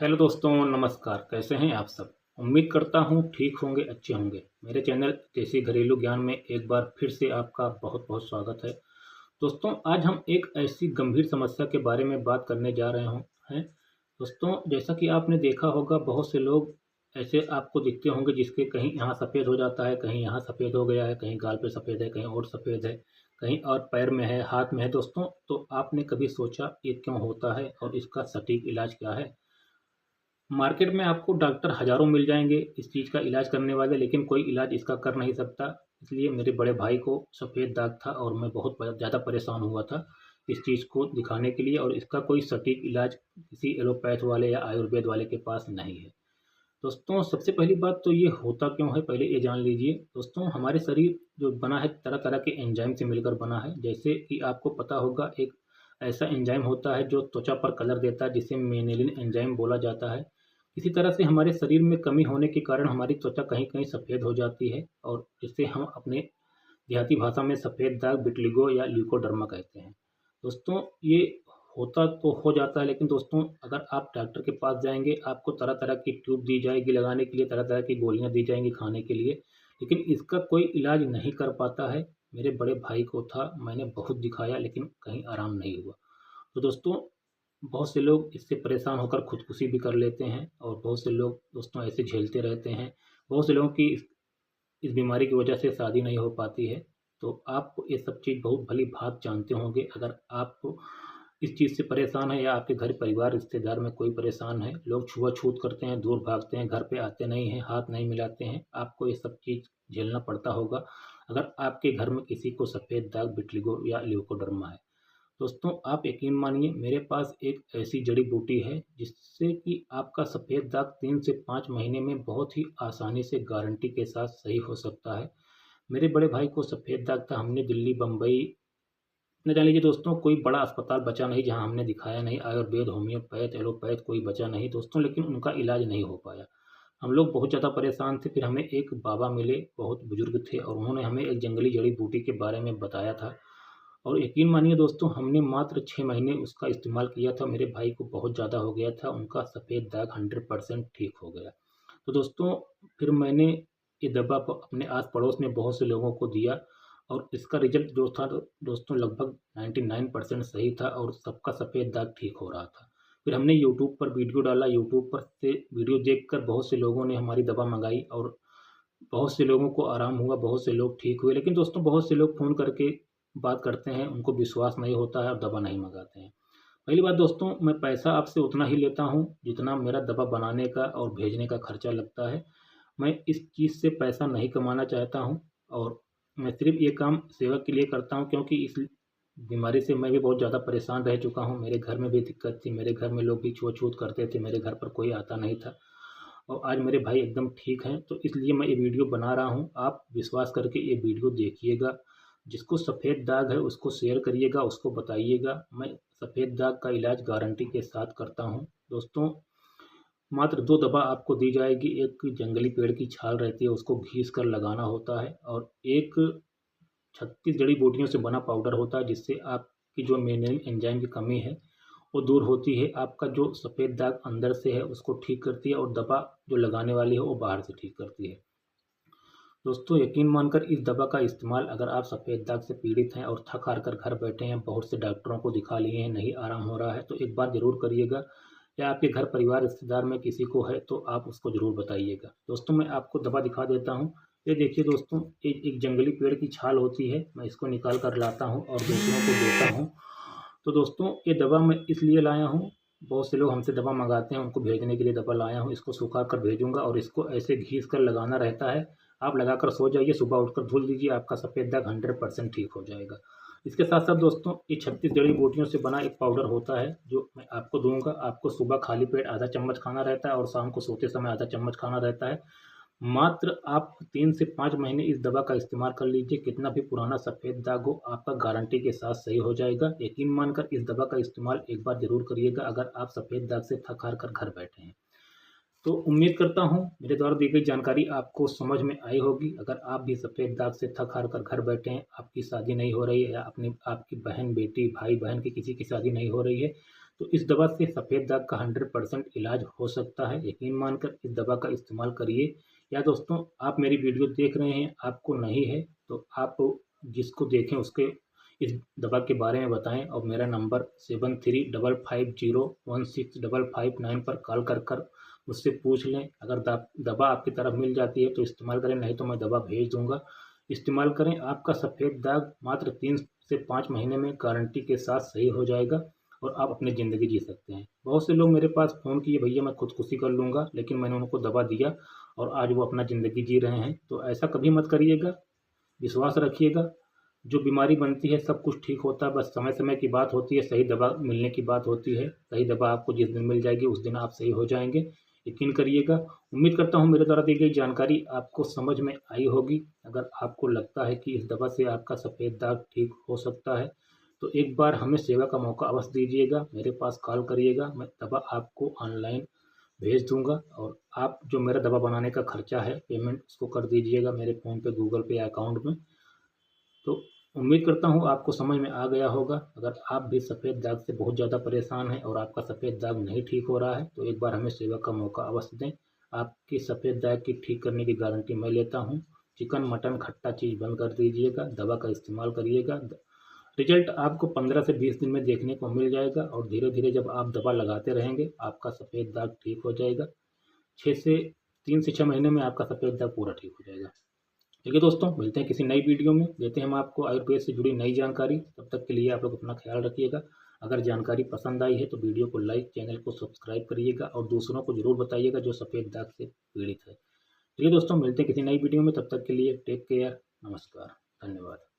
Hello दोस्तों, नमस्कार। कैसे हैं आप सब? उम्मीद करता हूँ ठीक होंगे, अच्छे होंगे। मेरे चैनल देसी घरेलू ज्ञान में एक बार फिर से आपका बहुत बहुत स्वागत है। दोस्तों, आज हम एक ऐसी गंभीर समस्या के बारे में बात करने जा रहे हैं। दोस्तों, जैसा कि आपने देखा होगा, बहुत से लोग ऐसे आपको दिखते होंगे जिसके कहीं यहाँ सफ़ेद हो जाता है, कहीं यहाँ सफ़ेद हो गया है, कहीं गाल पे सफ़ेद है, कहीं और सफ़ेद है, कहीं और पैर में है, हाथ में है। दोस्तों, तो आपने कभी सोचा ये क्यों होता है और इसका सटीक इलाज क्या है? मार्केट में आपको डॉक्टर हज़ारों मिल जाएँगे इस चीज़ का इलाज करने वाले, लेकिन कोई इलाज इसका कर नहीं सकता। इसलिए मेरे बड़े भाई को सफ़ेद दाग था और मैं बहुत ज़्यादा परेशान हुआ था इस चीज़ को दिखाने के लिए, और इसका कोई सटीक इलाज किसी एलोपैथ वाले या आयुर्वेद वाले के पास नहीं है। दोस्तों, सबसे पहली बात तो ये होता क्यों है, पहले ये जान लीजिए। दोस्तों, हमारे शरीर जो बना है तरह-तरह के एंजाइम से मिलकर बना है। जैसे कि आपको पता होगा, एक ऐसा एंजाइम होता है जो त्वचा पर कलर देता है, जिसे मेनेलिन एंजाइम बोला जाता है। इसी तरह से हमारे शरीर में कमी होने के कारण हमारी त्वचा कहीं-कहीं सफ़ेद हो जाती है, और जिसे हम अपने देहाती भाषा में सफ़ेद दाग, विटिलिगो या ल्यूकोडर्मा कहते हैं। दोस्तों, ये होता तो हो जाता है, लेकिन दोस्तों, अगर आप डॉक्टर के पास जाएँगे, आपको तरह-तरह की ट्यूब दी जाएगी लगाने के लिए, तरह-तरह की गोलियाँ दी जाएँगी खाने के लिए, लेकिन इसका कोई इलाज नहीं कर पाता है। मेरे बड़े भाई को था, मैंने बहुत दिखाया, लेकिन कहीं आराम नहीं हुआ। तो दोस्तों, बहुत से लोग इससे परेशान होकर खुदकुशी भी कर लेते हैं, और बहुत से लोग दोस्तों ऐसे झेलते रहते हैं। बहुत से लोगों की इस बीमारी की वजह से शादी नहीं हो पाती है। तो आप ये सब चीज़ बहुत भली-भाँति जानते होंगे। अगर आप इस चीज़ से परेशान हैं या आपके घर परिवार रिश्तेदार में कोई परेशान है, लोग छुआ-छूत करते हैं, दूर भागते हैं, घर पे आते नहीं हैं, हाथ नहीं मिलाते हैं, आपको ये सब चीज़ झेलना पड़ता होगा अगर आपके घर में किसी को सफ़ेद दाग, विटिलिगो या ल्यूकोडर्मा है। दोस्तों, आप यकीन मानिए, मेरे पास एक ऐसी जड़ी-बूटी है जिससे कि आपका सफ़ेद दाग 3 से 5 महीने में बहुत ही आसानी से गारंटी के साथ सही हो सकता है। मेरे बड़े भाई को सफ़ेद दाग था, हमने दिल्ली, बम्बई, न जान लीजिए दोस्तों, कोई बड़ा अस्पताल बचा नहीं जहाँ हमने दिखाया नहीं। आयुर्वेद, होम्योपैथ, एलोपैथ कोई बचा नहीं दोस्तों, लेकिन उनका इलाज नहीं हो पाया। हम लोग बहुत ज़्यादा परेशान थे, फिर हमें एक बाबा मिले, बहुत बुज़ुर्ग थे, और उन्होंने हमें एक जंगली जड़ी-बूटी के बारे में बताया था। और यकीन मानिए दोस्तों, हमने मात्र 6 महीने उसका इस्तेमाल किया था, मेरे भाई को बहुत ज़्यादा हो गया था, उनका सफ़ेद दाग 100% ठीक हो गया। तो दोस्तों, फिर मैंने ये दवा अपने आस-पड़ोस में बहुत से लोगों को दिया, और इसका रिज़ल्ट जो था दोस्तों, लगभग 99% सही था, और सबका सफ़ेद दाग ठीक हो रहा था। फिर हमने यूट्यूब पर वीडियो डाला, यूट्यूब पर से वीडियो देखकर बहुत से लोगों ने हमारी दवा मँगाई, और बहुत से लोगों को आराम हुआ, बहुत से लोग ठीक हुए। लेकिन दोस्तों, बहुत से लोग फ़ोन करके बात करते हैं, उनको विश्वास नहीं होता है और दवा नहीं मँगाते हैं। पहली बात दोस्तों, मैं पैसा आपसे उतना ही लेता हूँ जितना मेरा दवा बनाने का और भेजने का खर्चा लगता है। मैं इस चीज़ से पैसा नहीं कमाना चाहता हूँ, और मैं सिर्फ़ ये काम सेवा के लिए करता हूँ, क्योंकि इस बीमारी से मैं भी बहुत ज़्यादा परेशान रह चुका हूँ। मेरे घर में भी दिक्कत थी, मेरे घर में लोग भी छुआ-छूत करते थे, मेरे घर पर कोई आता नहीं था। और आज मेरे भाई एकदम ठीक हैं, तो इसलिए मैं ये वीडियो बना रहा हूँ। आप विश्वास करके ये वीडियो देखिएगा। जिसको सफ़ेद दाग है उसको शेयर करिएगा, उसको बताइएगा। मैं सफ़ेद दाग का इलाज गारंटी के साथ करता हूँ। दोस्तों, मात्र 2 दवा आपको दी जाएगी। एक जंगली पेड़ की छाल रहती है, उसको घिस कर लगाना होता है, और एक 36 जड़ी-बूटियों से बना पाउडर होता है, जिससे आपकी जो मेनल एंजाइम की कमी है, वो दूर होती है। आपका जो सफ़ेद दाग अंदर से है, उसको ठीक करती है, और दवा जो लगाने वाली है, वो बाहर से ठीक करती है। दोस्तों, यकीन मानकर इस दवा का इस्तेमाल, अगर आप सफ़ेद दाग से पीड़ित हैं और थक हार कर घर बैठे हैं, बहुत से डॉक्टरों को दिखा लिए हैं, नहीं आराम हो रहा है, तो एक बार ज़रूर करिएगा। या आपके घर परिवार रिश्तेदार में किसी को है, तो आप उसको ज़रूर बताइएगा। दोस्तों, मैं आपको दवा दिखा देता हूँ। ये देखिए दोस्तों, एक जंगली पेड़ की छाल होती है, मैं इसको निकाल कर लाता हूँ और दूसरों को देता हूँ। तो दोस्तों, ये दवा मैं इसलिए लाया हूँ, बहुत से लोग हमसे दवा मँगाते हैं, उनको भेजने के लिए दवा लाया हूँ। इसको सुखा कर भेजूँगा, और इसको ऐसे घिस कर लगाना रहता है। आप लगाकर सो जाइए, सुबह उठकर धुल दीजिए, आपका सफ़ेद दाग 100% ठीक हो जाएगा। इसके साथ-साथ दोस्तों, ये 36 जड़ी-बूटियों से बना एक पाउडर होता है, जो मैं आपको दूँगा। आपको सुबह खाली पेट आधा चम्मच खाना रहता है, और शाम को सोते समय आधा चम्मच खाना रहता है। मात्र आप 3 से 5 महीने इस दवा का इस्तेमाल कर लीजिए, कितना भी पुराना सफ़ेद दाग हो, आपका गारंटी के साथ सही हो जाएगा। यकीन मानकर इस दवा का इस्तेमाल एक बार ज़रूर करिएगा, अगर आप सफ़ेद दाग से थक-हार कर घर बैठे हैं। तो उम्मीद करता हूँ मेरे द्वारा दी गई जानकारी आपको समझ में आई होगी। अगर आप भी सफ़ेद दाग से थक-हार कर घर बैठे हैं, आपकी शादी नहीं हो रही है, या आपकी बहन, बेटी, भाई-बहन की किसी की शादी नहीं हो रही है, तो इस दवा से सफ़ेद दाग का 100% इलाज हो सकता है। यकीन मानकर इस दवा का इस्तेमाल करिए। या दोस्तों, आप मेरी वीडियो देख रहे हैं, आपको नहीं है तो आप जिसको देखें उसके इस दवा के बारे में बताएं और मेरा नंबर 7350165559 पर कॉल कर मुझसे पूछ लें। अगर दवा आपकी तरफ मिल जाती है तो इस्तेमाल करें, नहीं तो मैं दवा भेज दूंगा। इस्तेमाल करें, आपका सफ़ेद दाग मात्र 3 से 5 महीने में गारंटी के साथ सही हो जाएगा और आप अपनी ज़िंदगी जी सकते हैं। बहुत से लोग मेरे पास फ़ोन किए, भैया मैं खुदकुशी कर लूँगा, लेकिन मैंने उनको दवा दिया और आज वो अपना ज़िंदगी जी रहे हैं। तो ऐसा कभी मत करिएगा, विश्वास रखिएगा। जो बीमारी बनती है सब कुछ ठीक होता है, बस समय समय की बात होती है, सही दवा मिलने की बात होती है। सही दवा आपको जिस दिन मिल जाएगी उस दिन आप सही हो जाएंगे, यकीन करिएगा। उम्मीद करता हूँ मेरे द्वारा दी गई जानकारी आपको समझ में आई होगी। अगर आपको लगता है कि इस दवा से आपका सफ़ेद दाग ठीक हो सकता है तो एक बार हमें सेवा का मौका अवश्य दीजिएगा, मेरे पास कॉल करिएगा। मैं दवा आपको ऑनलाइन भेज दूंगा और आप जो मेरा दवा बनाने का खर्चा है पेमेंट उसको कर दीजिएगा मेरे फ़ोन पे, गूगल पे या अकाउंट में। तो उम्मीद करता हूँ आपको समझ में आ गया होगा। अगर आप भी सफ़ेद दाग से बहुत ज़्यादा परेशान हैं और आपका सफ़ेद दाग नहीं ठीक हो रहा है तो एक बार हमें सेवा का मौका अवश्य दें। आपकी सफ़ेद दाग की ठीक करने की गारंटी मैं लेता हूँ। चिकन मटन खट्टा चीज़ बंद कर दीजिएगा, दवा का इस्तेमाल करिएगा। रिजल्ट आपको 15 से 20 दिन में देखने को मिल जाएगा और धीरे धीरे जब आप दवा लगाते रहेंगे आपका सफ़ेद दाग ठीक हो जाएगा। 3 से 6 महीने में आपका सफ़ेद दाग पूरा ठीक हो जाएगा। ठीक है दोस्तों, मिलते हैं किसी नई वीडियो में, देते हैं हम आपको आयुर्वेद से जुड़ी नई जानकारी। तब तक के लिए आप लोग अपना ख्याल रखिएगा। अगर जानकारी पसंद आई है तो वीडियो को लाइक, चैनल को सब्सक्राइब करिएगा और दूसरों को ज़रूर बताइएगा जो सफ़ेद दाग से पीड़ित है। ठीक है दोस्तों, मिलते हैं किसी नई वीडियो में, तब तक के लिए टेक केयर, नमस्कार, धन्यवाद।